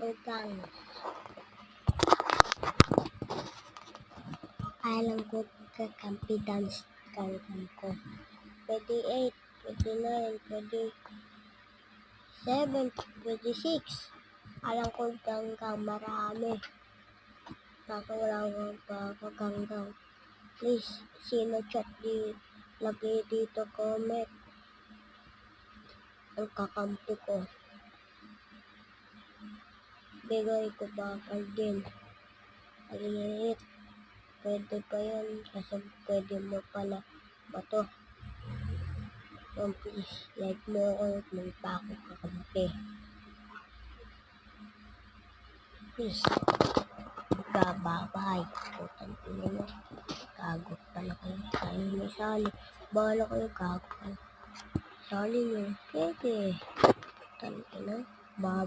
utang. Alam ko kakampi dance kangkang ko. Pwede 8, pwede 9, pwede 7, pwede 6. Alam ko ganggang marami. Kaso wala akong ganggang. Please, sino chat lagay dito comment. Ang kakampi ko. Bigay ko bakal din. Aliit. Pwede pa yun. Kasi pwede mo pala bato. So please, like mo ako kung pa ako kakampi. Please. Bye-bye. Putang ina mo. Gago pala kayo. Tayo may sali. Bahala kayo, gago. Sali nyo. Pwede. Putang ina. Bye.